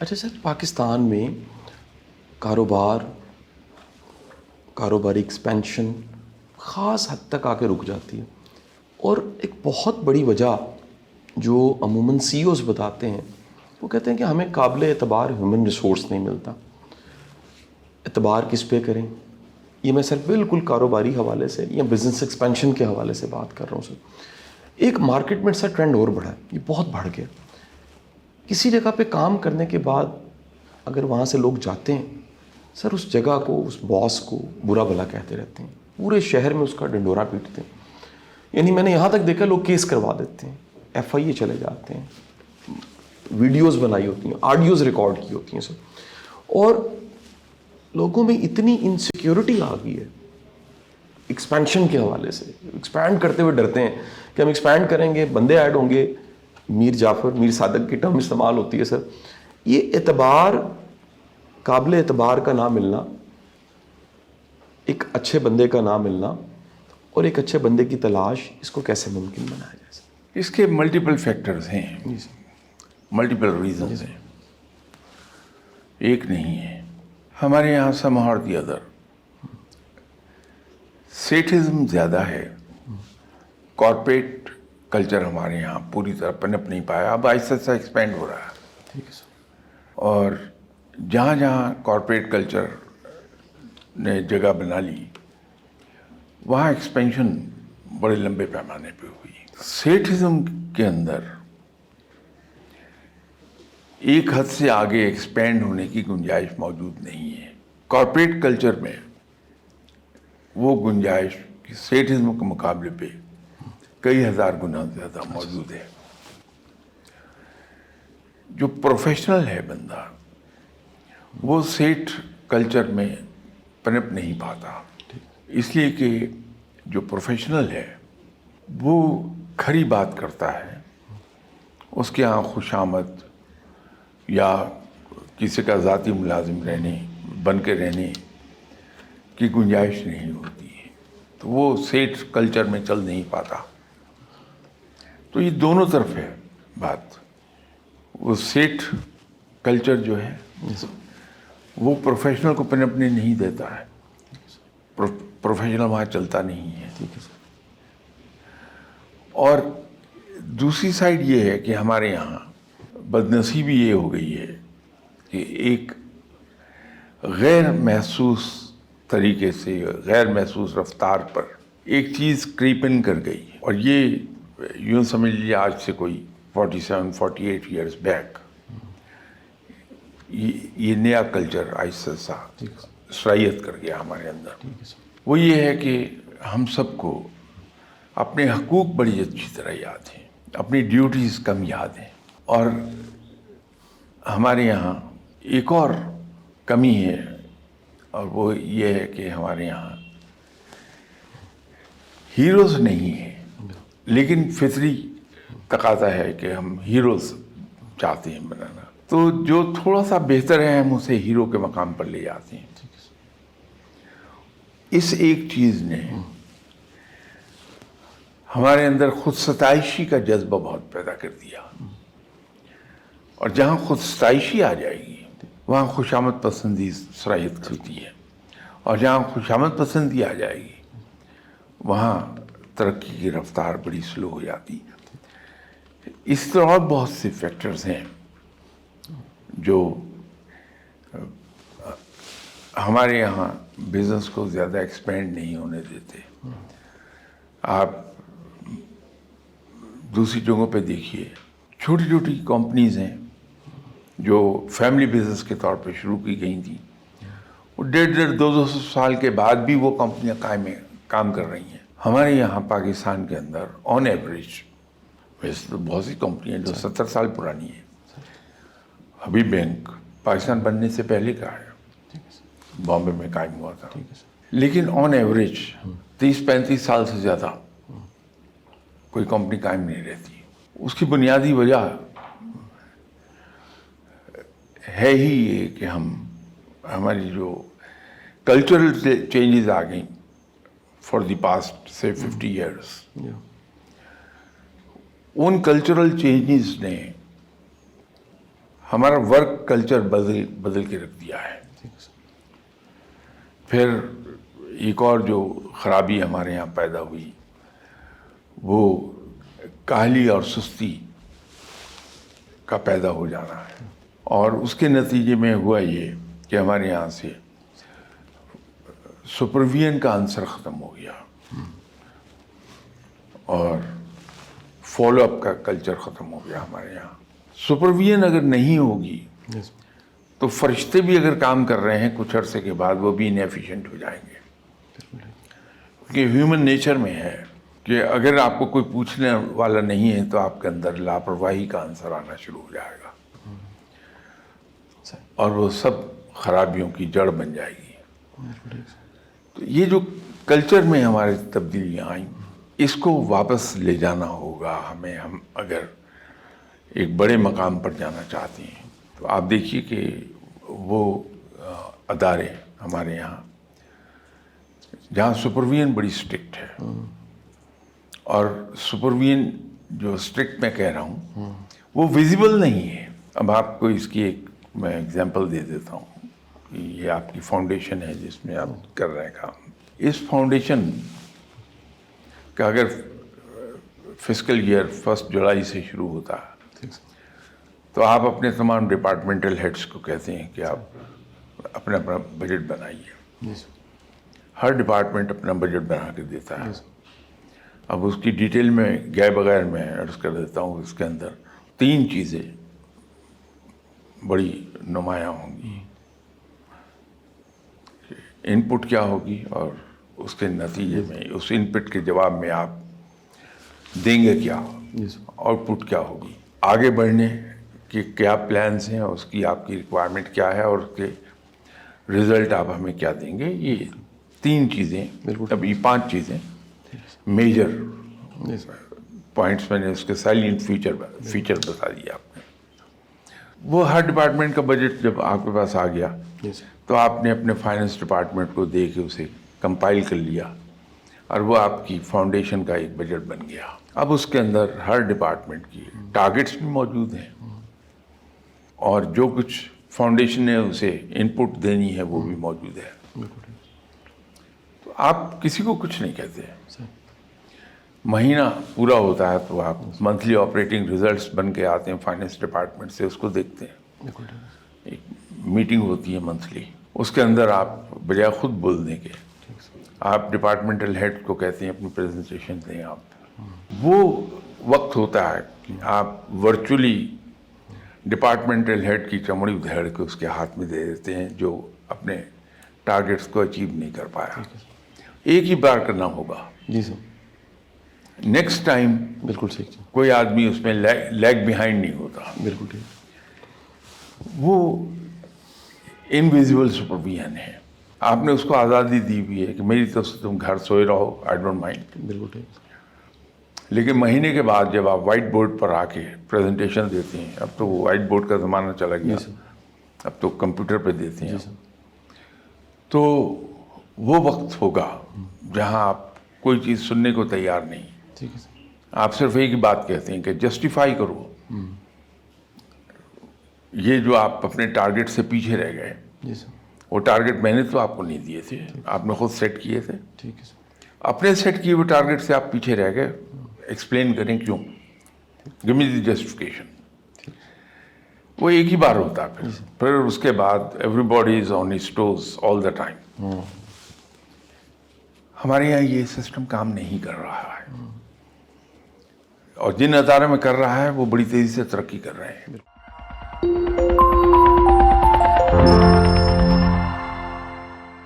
اچھا سر، پاکستان میں کاروباری ایکسپینشن خاص حد تک آ کے رک جاتی ہے، اور ایک بہت بڑی وجہ جو عموماً سی اوز بتاتے ہیں وہ کہتے ہیں کہ ہمیں قابل اعتبار ہیومن ریسورس نہیں ملتا۔ اعتبار کس پہ کریں؟ یہ میں سر بالکل کاروباری حوالے سے یا بزنس ایکسپینشن کے حوالے سے بات کر رہا ہوں سر۔ ایک مارکیٹ میں سر ٹرینڈ اور بڑھا ہے، یہ بہت بڑھ گیا۔ کسی جگہ پہ کام کرنے کے بعد اگر وہاں سے لوگ جاتے ہیں سر، اس جگہ کو، اس باس کو برا بھلا کہتے رہتے ہیں، پورے شہر میں اس کا ڈنڈورا پیٹتے ہیں۔ یعنی میں نے یہاں تک دیکھا لوگ کیس کروا دیتے ہیں، ایف آئی اے چلے جاتے ہیں، ویڈیوز بنائی ہوتی ہیں، آڈیوز ریکارڈ کی ہوتی ہیں سر۔ اور لوگوں میں اتنی انسیکیورٹی آ گئی ہے ایکسپینشن کے حوالے سے، ایکسپینڈ کرتے ہوئے ڈرتے ہیں کہ ہم ایکسپینڈ کریں گے، بندے ایڈ ہوں گے، میر جعفر، میر صادق کی ٹرم استعمال ہوتی ہے سر۔ یہ اعتبار، قابل اعتبار کا نہ ملنا، ایک اچھے بندے کا نہ ملنا اور ایک اچھے بندے کی تلاش، اس کو کیسے ممکن بنایا جائے سر؟ اس کے ملٹیپل فیکٹرز ہیں، جی سر، ملٹیپل ریزنز ہیں، ایک نہیں ہے۔ ہمارے یہاں سم اور دی ادر سیٹھزم زیادہ ہے، کارپوریٹ کلچر ہمارے یہاں پوری طرح پنپ نہیں پایا، اب آہستہ آہستہ ایکسپینڈ ہو رہا ہے۔ ٹھیک ہے سر۔ اور جہاں جہاں کارپوریٹ کلچر نے جگہ بنا لی وہاں ایکسپینشن بڑے لمبے پیمانے پہ ہوئی۔ سیٹھزم کے اندر ایک حد سے آگے ایکسپینڈ ہونے کی گنجائش موجود نہیں ہے۔ کارپوریٹ کلچر میں وہ گنجائش سیٹھزم کے مقابلے پہ کئی ہزار گنا زیادہ موجود ہے۔ جو پروفیشنل ہے بندہ وہ سیٹھ کلچر میں پنپ نہیں پاتا، اس لیے کہ جو پروفیشنل ہے وہ کھری بات کرتا ہے، اس کے یہاں خوشامد یا کسی کا ذاتی ملازم بن کے رہنے کی گنجائش نہیں ہوتی ہے، تو وہ سیٹھ کلچر میں چل نہیں پاتا۔ تو یہ دونوں طرف ہے بات۔ وہ سیٹھ کلچر جو ہے وہ پروفیشنل کو پنپنے نہیں دیتا ہے، پروفیشنل وہاں چلتا نہیں ہے۔ ٹھیک ہے سر۔ اور دوسری سائڈ یہ ہے کہ ہمارے یہاں بدنصیبی یہ ہو گئی ہے کہ ایک غیر محسوس طریقے سے، غیر محسوس رفتار پر ایک چیز کریپن کر گئی، اور یہ یوں سمجھ لیجیے آج سے کوئی 47-48 ایئرز بیک یہ نیا کلچر آہستہ آہستہ سرایت کر گیا ہمارے اندر۔ وہ یہ ہے کہ ہم سب کو اپنے حقوق بڑی اچھی طرح یاد ہیں، اپنی ڈیوٹیز کم یاد ہیں، اور ہمارے یہاں ایک اور کمی ہے، اور وہ یہ ہے کہ ہمارے یہاں ہیروز نہیں ہیں، لیکن فطری تقاضا ہے کہ ہم ہیروز چاہتے ہیں بنانا، تو جو تھوڑا سا بہتر ہے ہم اسے ہیرو کے مقام پر لے جاتے ہیں۔ اس ایک چیز نے ہمارے اندر خود ستائشی کا جذبہ بہت پیدا کر دیا، اور جہاں خود ستائشی آ جائے گی وہاں خوشامد پسندی سرایت کرتی ہے، اور جہاں خوشامد پسندی آ جائے گی وہاں ترقی کی رفتار بڑی سلو ہو جاتی ہے۔ اس طرح اور بہت سے فیکٹرز ہیں جو ہمارے یہاں بزنس کو زیادہ ایکسپینڈ نہیں ہونے دیتے۔ آپ دوسری جگہوں پہ دیکھیے، چھوٹی چھوٹی کمپنیز ہیں جو فیملی بزنس کے طور پہ شروع کی گئی تھیں، وہ 150-200 سال کے بعد بھی وہ کمپنیاں کام کر رہی ہیں۔ ہمارے یہاں پاکستان کے اندر آن ایوریج، ویسے تو بہت سی کمپنیاں جو 70 سال پرانی ہیں، حبیب بینک پاکستان بننے سے پہلے کا ہے، بامبے میں قائم ہوا تھا، لیکن آن ایوریج 30-35 سال سے زیادہ کوئی کمپنی قائم نہیں رہتی۔ اس کی بنیادی وجہ ہے ہی یہ کہ ہماری جو کلچرل چینجز آ گئیں فار دی پاسٹ سے 50 ایئرس، ان کلچرل چینجز نے ہمارا ورک کلچر بدل کے رکھ دیا ہے. پھر ایک اور جو خرابی ہمارے یہاں پیدا ہوئی وہ کاہلی اور سستی کا پیدا ہو جانا ہے, اور اس کے نتیجے میں ہوا یہ کہ ہمارے یہاں سے سپرویژن کا عنصر ختم ہو گیا اور فالو اپ کا کلچر ختم ہو گیا ہمارے یہاں. سپرویژن اگر نہیں ہوگی تو فرشتے بھی اگر کام کر رہے ہیں کچھ عرصے کے بعد وہ بھی انیفیشینٹ ہو جائیں گے, کیونکہ ہیومن نیچر میں ہے کہ اگر آپ کو کوئی پوچھنے والا نہیں ہے تو آپ کے اندر لاپرواہی کا عنصر آنا شروع ہو جائے گا اور وہ سب خرابیوں کی جڑ بن جائے گی. تو یہ جو کلچر میں ہمارے تبدیلیاں آئیں اس کو واپس لے جانا ہوگا ہمیں. ہم اگر ایک بڑے مقام پر جانا چاہتے ہیں تو آپ دیکھیے کہ وہ ادارے ہمارے یہاں جہاں سپرویژن بڑی اسٹرکٹ ہے, اور سپرویژن جو اسٹرکٹ میں کہہ رہا ہوں وہ ویزیبل نہیں ہے. اب آپ کو اس کی ایک میں اگزامپل دے دیتا ہوں کہ یہ آپ کی فاؤنڈیشن ہے جس میں آپ کر رہے ہیں کام. اس فاؤنڈیشن کا اگر فسکل ایئر 1 جولائی سے شروع ہوتا ہے تو آپ اپنے تمام ڈپارٹمنٹل ہیڈس کو کہتے ہیں کہ آپ اپنا بجٹ بنائیے. ہر ڈپارٹمنٹ اپنا بجٹ بنا کے دیتا ہے. اب اس کی ڈیٹیل میں گئے بغیر میں عرض کر دیتا ہوں. اس کے اندر 3 چیزیں بڑی نمایاں ہوں گی. ان پٹ کیا ہوگی اور اس کے نتیجے میں اس ان پٹ کے جواب میں آپ دیں گے کیا, آؤٹ پٹ کیا ہوگی, آگے بڑھنے کے کیا پلانس ہیں, اس کی آپ کی ریکوائرمنٹ کیا ہے اور اس کے رزلٹ آپ ہمیں کیا دیں گے. یہ 3 چیزیں, اب یہ 5 چیزیں میجر پوائنٹس میں نے اس کے سائلنٹ فیچر بتا دیا آپ نے. وہ ہر ڈپارٹمنٹ کا بجٹ جب آپ کے پاس آ گیا تو آپ نے اپنے فائننس ڈپارٹمنٹ کو دے کے اسے کمپائل کر لیا اور وہ آپ کی فاؤنڈیشن کا ایک بجٹ بن گیا. اب اس کے اندر ہر ڈپارٹمنٹ کی ٹارگٹس بھی موجود ہیں اور جو کچھ فاؤنڈیشن نے اسے ان پٹ دینی ہے وہ بھی موجود ہے. تو آپ کسی کو کچھ نہیں کہتے. مہینہ پورا ہوتا ہے تو آپ منتھلی آپریٹنگ ریزلٹس بن کے آتے ہیں فائننس ڈپارٹمنٹ سے, اس کو دیکھتے ہیں. ایک میٹنگ ہوتی ہے منتھلی, اس کے اندر آپ بجائے خود بولنے کے آپ ڈپارٹمنٹل ہیڈ کو کہتے ہیں اپنی پریزنٹیشن دیں. آپ وہ وقت ہوتا ہے کہ آپ ورچولی ڈپارٹمنٹل ہیڈ کی چمڑی ادھیڑ کے اس کے ہاتھ میں دے دیتے ہیں جو اپنے ٹارگٹس کو اچیو نہیں کر پایا. ایک ہی بار کرنا ہوگا. جی سر. نیکسٹ ٹائم بالکل صحیح. کوئی آدمی اس میں لیگ بیہائنڈ نہیں ہوتا. بالکل ٹھیک. وہ انویزیبل سپرویژن ہے. آپ نے اس کو آزادی دی ہوئی ہے کہ میری طرف سے تم گھر سوئے رہو, آئی ڈونٹ مائنڈ. بالکل ٹھیک. لیکن مہینے کے بعد جب آپ وائٹ بورڈ پر آ کے پریزنٹیشن دیتے ہیں, اب تو وائٹ بورڈ کا زمانہ چلا گیا, اب تو کمپیوٹر پہ دیتے ہیں, تو وہ وقت ہوگا جہاں آپ کوئی چیز سننے کو تیار نہیں. ٹھیک ہے سر. آپ صرف ایک ہی بات کہتے ہیں کہ جسٹیفائی کرو. یہ جو آپ اپنے ٹارگٹ سے پیچھے رہ گئے, جی سر. وہ ٹارگٹ میں نے تو آپ کو نہیں دیے تھے, آپ نے خود سیٹ کیے تھے. ٹھیک ہے سر. اپنے سیٹ کیے ہوئے ٹارگٹ سے آپ پیچھے رہ گئے, ایکسپلین کریں کیوں, گیو می دی جسٹیفیکیشن. وہ ایک ہی بار ہوتا ہے. پھر اس کے بعد everybody is on his toes all the time. ہمارے یہاں یہ سسٹم کام نہیں کر رہا ہے, اور جن اداروں میں کر رہا ہے وہ بڑی تیزی سے ترقی کر رہے ہیں.